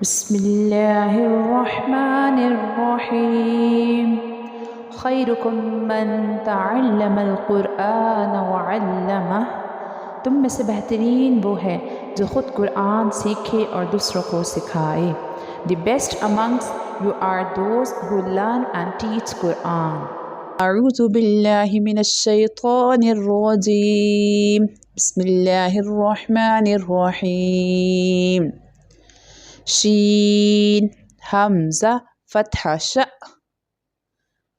بسم الله الرحمن الرحیم خیرکم من تعلم القرآن وعلمہ، تم میں سے بہترین وہ ہے جو خود قرآن سیکھے اور دوسروں کو سکھائے. The best amongst you are those who learn and teach Quran. اعوذ باللہ من الشیطان الرجیم، بسم اللہ الرحمن الرحیم. شین حمزہ فتحہ ش،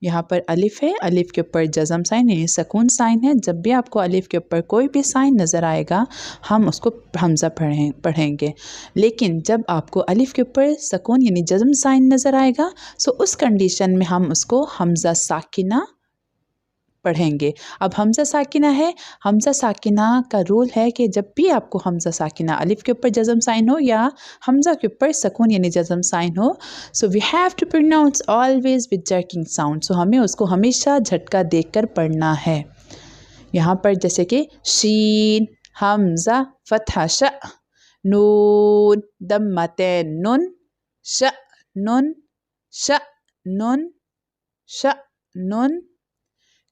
یہاں پر الف ہے، الف کے اوپر جزم سائن یعنی سکون سائن ہے. جب بھی آپ کو الف کے اوپر کوئی بھی سائن نظر آئے گا ہم اس کو حمزہ پڑھیں گے، لیکن جب آپ کو الف کے اوپر سکون یعنی جزم سائن نظر آئے گا سو اس کنڈیشن میں ہم اس کو حمزہ ساکنہ پڑھیں گے. اب حمزہ ساکنہ ہے، حمزہ ساکنہ کا رول ہے کہ جب بھی آپ کو حمزہ ساکنہ الف کے اوپر جزم سائن ہو یا حمزہ کے اوپر سکون یعنی جزم سائن ہو، so we have to pronounce always with jerking sound. So ہمیں اس کو ہمیشہ جھٹکا دے کر پڑھنا ہے. یہاں پر جیسے کہ شین حمزہ فتحہ ش، نون دمتین نن، ش نن، ش نن، ش نن،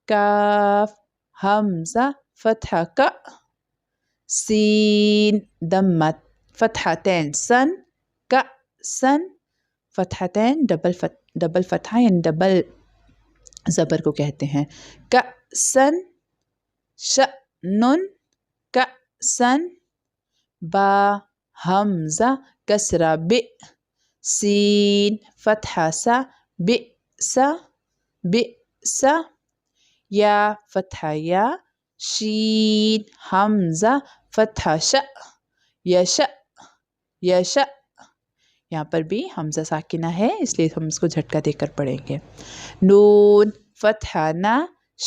کاف حمزہ فتحہ کا، سین دمت فتحتین سن، کا سن، فتحتین ڈبل فتحہ یعنی ڈبل زبر کو کہتے ہیں. کا سن، ش نن، کا سن، با حمزہ کسرہ ب، سین فتحہ سا، ب سا، ب سا، یا فتحہ یا، شین حمزہ فتحہ ش، یش، یش. یہاں پر بھی حمزہ ساکنہ ہے اس لیے ہم اس کو جھٹکا دے کر پڑھیں گے. نون فتحہ نا،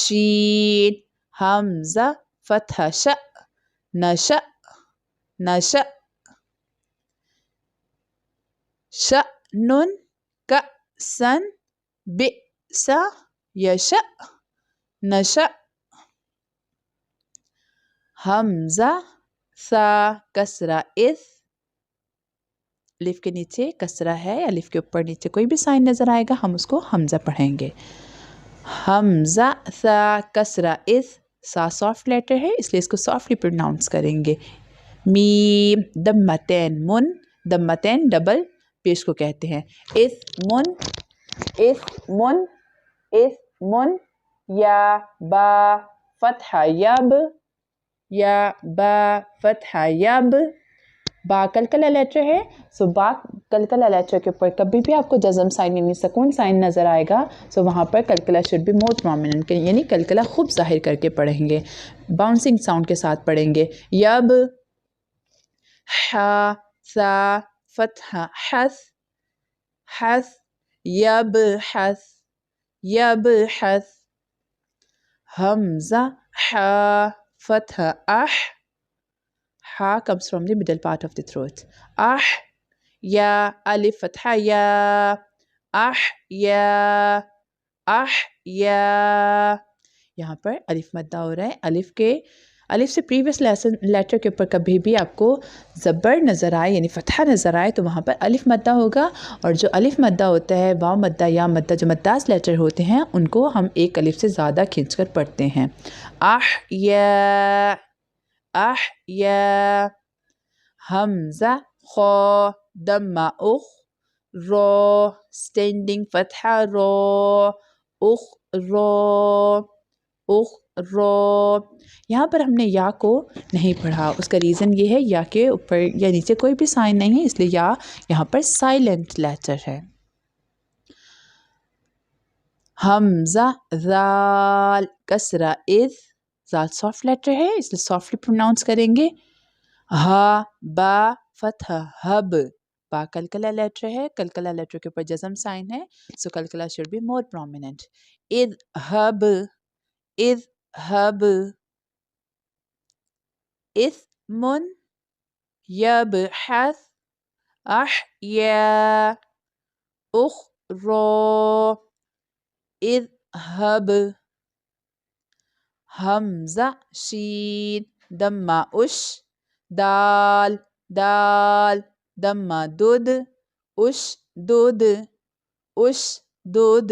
شین حمزہ فتحہ ش، نش، نش، ش نن، کا سن، ب سا، یش، نش. حمزہ سا کسرہ اذ، الف کے نیچے کسرہ ہے، الف کے اوپر نیچے کوئی بھی سائن نظر آئے گا ہم اس کو حمزہ پڑھیں گے. حمزہ سا کسرہ اذ، سا سافٹ لیٹر ہے اس لیے اس کو سافٹلی پروناؤنس کریں گے. میم دمتین من، دمتین ڈبل پیش کو کہتے ہیں. اذ من، اذ من، اذ من، یا با فتحہ یب، یا با فتحہ یب. با کلکلہ لیٹر ہے سو با کلکلہ لیٹر کے اوپر کبھی بھی آپ کو جزم سائن یعنی سکون سائن نظر آئے گا سو وہاں پر کلکلہ شوڈ بی مور پرومیننٹ یعنی کلکلہ خوب ظاہر کر کے پڑھیں گے، باؤنسنگ ساؤنڈ کے ساتھ پڑھیں گے. یب حا سا فتحہ حس، حس، یب حس، یب حس. حمزہ حا فتحہ اح، ha comes from the middle part of the throat. Ah یا الف فتحہ یا، اح یا، اح یا. یہاں پر الف مدہ ہو رہا ہے. الف سے پریویس لیٹر کے اوپر کبھی بھی آپ کو زبر نظر آئے یعنی فتحہ نظر آئے تو وہاں پر الف مدہ ہوگا، اور جو الف مدہ ہوتا ہے واو مدہ یا مدہ جو مداس لیٹر ہوتے ہیں ان کو ہم ایک الف سے زیادہ کھینچ کر پڑھتے ہیں. اح یا، اح یا. حمزہ خا دمہ اخ، رو اسٹینڈنگ فتحہ رو، اخ رو، اخ رو. یہاں پر ہم نے یا کو نہیں پڑھا، اس کا ریزن یہ ہے یا کے اوپر یا نیچے کوئی بھی سائن نہیں ہے اس لیے یا یہاں پر سائلنٹ لیٹر ہے. حمزہ ذال کسرہ اذ، ذال سافٹ لیٹر ہے اس لیے سافٹلی پروناؤنس کریں گے. ہا با فتحہ ہب، با کلکلہ لیٹر ہے، کلکلہ لیٹر کے اوپر جزم سائن ہے سو کلکلہ شوڈ بی مور پرومیننٹ. اذہب، اذہب. اثم یبحث، احیا، اخرى، اذهب. حمزہ شین دمہ اش، دال دال دمہ دد، أشدد أشدد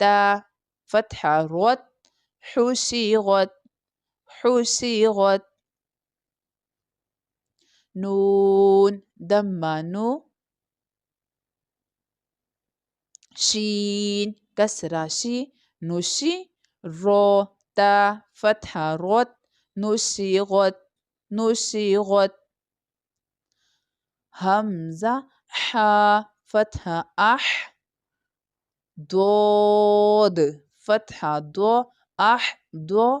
تا فتحة رot, حشيغت حشيغت. نون دمة نو, شين كسرة شي, نشي. رو تا فتحة روت, نشيغت نشيغت. همزة حا فتحة أح, ضاد فتحة ضو, أح ضو.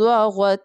ضغط.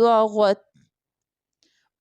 ضغط.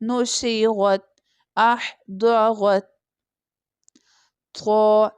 نشيغت أحضغت. طو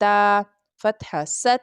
تا فتحة ست,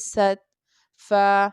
ست. فا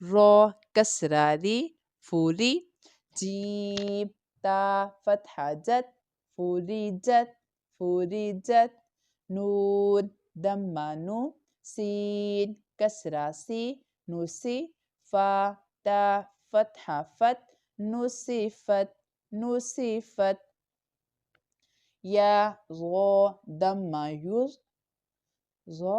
رو كسرة ري, فوري. جيم تا فتحة جت, فوري جت فوري جت. نون دمة نو, سين كسرة سي, نوسي. فا تا فتحة فت, نوسيفت نوسيفت. يا ظو دمة يوز, ظو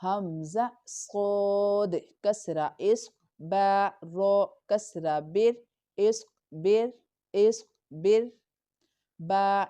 همزة صاد كسرة إسق با رو كسرة بر إسق بر إسق بر. با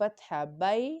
فتحة بي,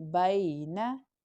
بين.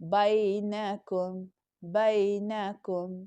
بينكم بينكم.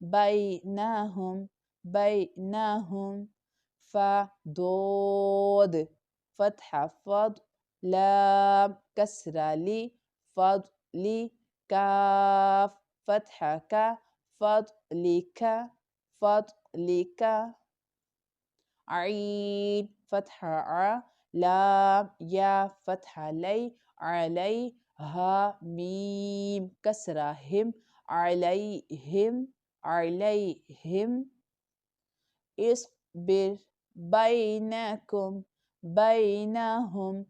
بينهم بينهم. فا ضاد فتحة فض, لام كسرة لي, فضلي. كاف فتحة كا, فضلك فضلك. عين فتحة ع لام يا فتحة لي علي ها ميم كسرة هم عليهم عليهم اصبر بينكم بينهم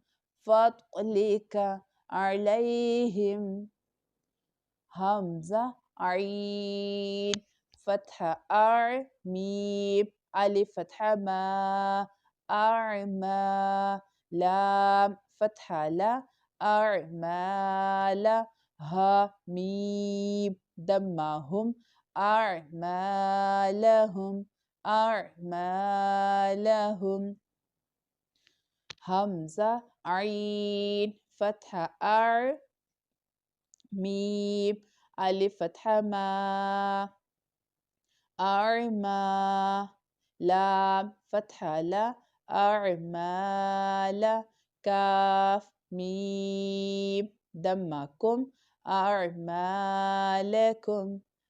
فاطلق عليهم همزة عين فتحة أر ميم ألف فتحة ما أعمى لام فتحة لا أعمال ها ميم دمهم أعمالهم أعمالهم همزة عين فتحة أر ميم ألف فتحة ما أعمى لام فتحة لا أعمال كاف ميم دمكم أعمالكم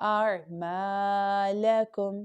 أعمالكم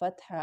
فتحة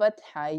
فتحة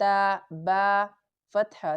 تا با فتحة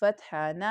فتحنا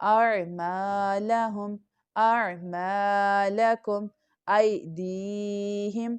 أعمالهم أعمالكم أيديهم